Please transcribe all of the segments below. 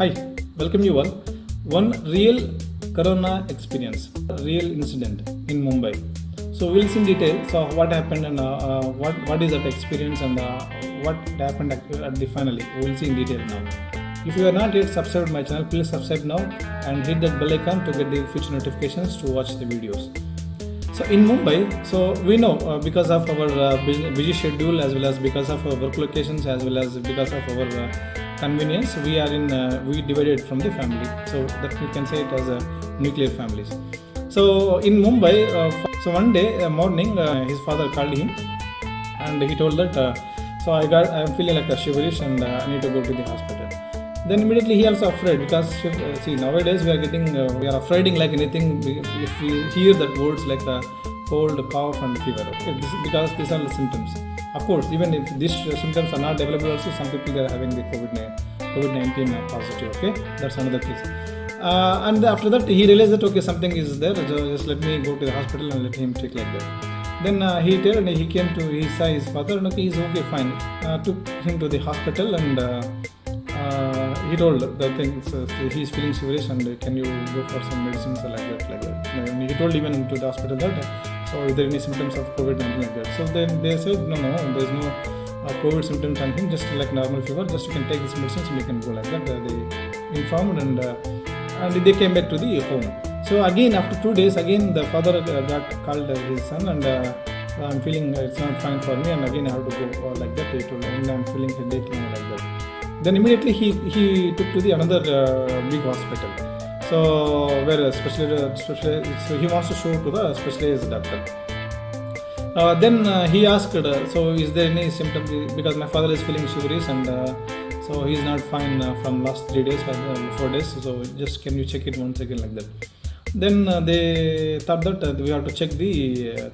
Hi, welcome you all. One real corona experience, real incident in Mumbai. So we'll see in detail. So what happened and what is that experience and what happened at the finally. We'll see in detail now. If you are not yet subscribed to my channel, please subscribe now and hit that bell icon to get the future notifications to watch the videos. So in Mumbai, so we know because of our busy schedule as well as because of our work locations as well as because of our convenience, we divided from the family. So that we can say it as a nuclear families. So in Mumbai, so one day morning, his father called him and he told that I'm feeling like a shiverish and I need to go to the hospital. Then immediately he also afraid because see nowadays we are afraiding like anything if we hear that words like cold, cough and fever. Okay, because these are the symptoms. Of course, even if these symptoms are not available, also some people they are having the COVID-19 positive. Okay, that's another case. And after that he realized that okay, something is there. So just let me go to the hospital and let him take like that. Then he saw his father and okay, he's okay, fine. Took him to the hospital and he told the things he's feeling serious and can you go for some medicines or like that. And he told even to the hospital that so is there any symptoms of COVID-19 like that. So then they said no, there's no COVID symptoms on him, just like normal fever, just you can take these medicines and you can go like that. They informed and they came back to the home. So again after 2 days again the father got called his son and I'm feeling it's not fine for me and again I have to go like that. He told and I'm feeling headache like that. Then immediately he took to the another big hospital. So where a specialist, so he wants to show to the specialized doctor. Then he asked, so is there any symptom? Because my father is feeling shiverish and so he's not fine from last 3 days or 4 days. So just can you check it once again like that? Then they thought that we have to check the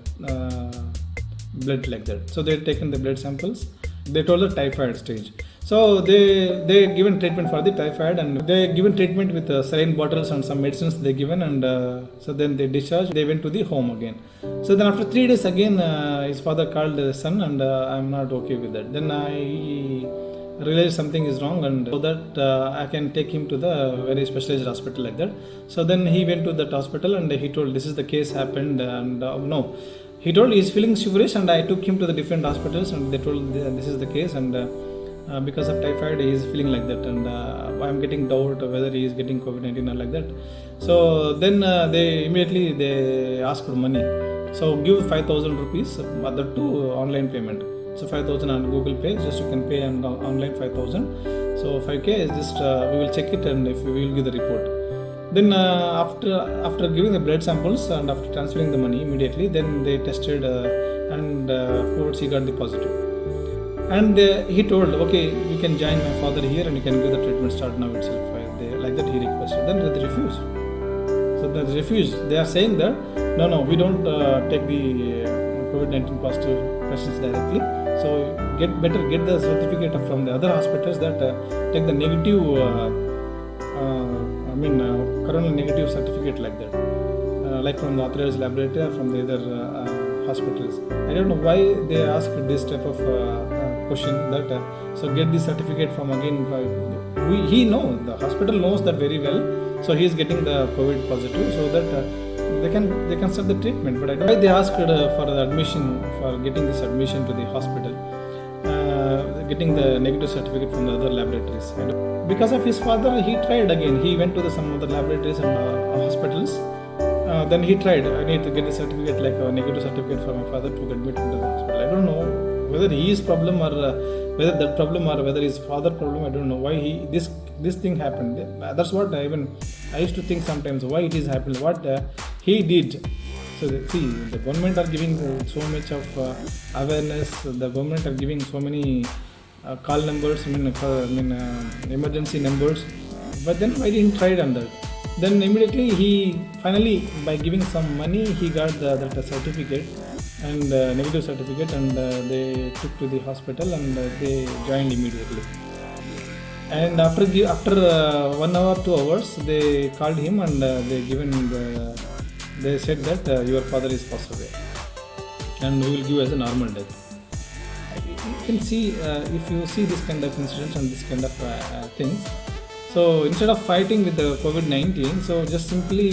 blood like that. So they taken the blood samples. They told the typhoid stage. So they given treatment for the typhoid and they given treatment with saline bottles and some medicines they given and so then they discharged. They went to the home again. So then after 3 days again his father called the son and I'm not okay with that. Then I realized something is wrong and so that I can take him to the very specialized hospital like that. So then he went to that hospital and he told this is the case happened and no. He told he's feeling shiverish and I took him to the different hospitals and they told this is the case and because of typhoid he is feeling like that and I'm getting doubt whether he is getting COVID-19 or like that. So then they immediately asked for money. So give 5,000 rupees other to online payment. So 5,000 on Google Pay, just you can pay on online 5,000. So 5k is just we will check it and if we will give the report. Then after giving the blood samples and after transferring the money immediately, then they tested and of course he got the positive. And he told, okay, you can join my father here and you can give the treatment start now itself. Like that he requested. Then they refused. So they refused. They are saying that no, we don't take the COVID-19 positive patients directly. So get the certificate from the other hospitals that take the negative. Corona negative certificate like that, like from the authorized laboratory or from the other hospitals. I don't know why they ask this type of question that so get the certificate from again. He know the hospital knows that very well, so he is getting the COVID positive, so that they can start the treatment. But I don't know why they asked for the admission for getting this admission to the hospital, getting the negative certificate from the other laboratories. Because of his father, he tried again. He went to some other laboratories and hospitals. Then he tried. I need to get a certificate, like a negative certificate for my father to get admitted into the hospital. I don't know whether his problem or whether that problem or whether his father problem. I don't know why this thing happened. That's what I used to think sometimes why it is happening. What he did. So see, the government are giving so much of awareness. The government are giving so many call numbers, emergency numbers. But then why didn't try it on that? Then immediately he finally by giving some money he got that certificate and negative certificate and they took to the hospital and they joined immediately. And after 1 hour 2 hours they called him and they said that your father is passed away and we will give as a normal death. You can see if you see this kind of incidents and this kind of things, So instead of fighting with the COVID-19, so just simply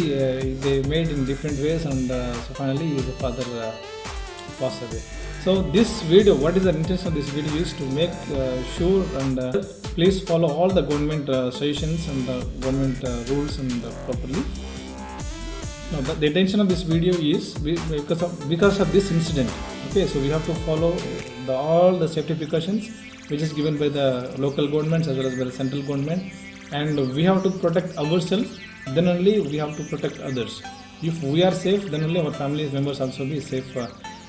they made in different ways, and so finally his father passed away. So this video, what is the intention of this video is to make sure and please follow all the government suggestions and the government rules and properly. Now the intention of this video is because of this incident. Okay, so we have to follow all the safety precautions which is given by the local governments as well as by the central government, and we have to protect ourselves, then only we have to protect others. If we are safe, then only our family members also be safe.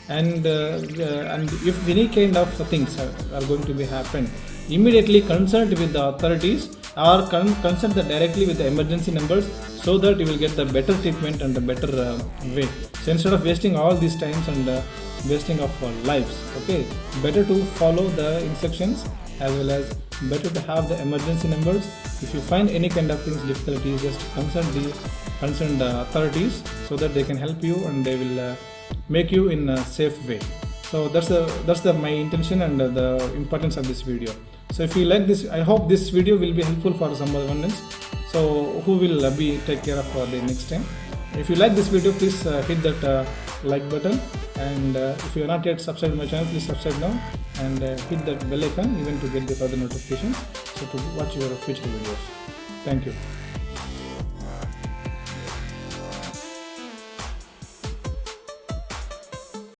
And if any kind of things are going to be happen, immediately consult with the authorities or consult directly with the emergency numbers, so that you will get the better treatment and the better way. So instead of wasting all these times and wasting of lives, okay, better to follow the instructions as well as better to have the emergency numbers. If you find any kind of things difficulties, just consult the concerned authorities so that they can help you and they will make you in a safe way. So that's my intention and the importance of this video. So if you like this, I hope this video will be helpful for someone else, so who will be take care of the next time. If you like this video, please hit that like button, and if you are not yet subscribed to my channel, please subscribe now and hit that bell icon even to get the further notifications, so to watch your future videos. Thank you.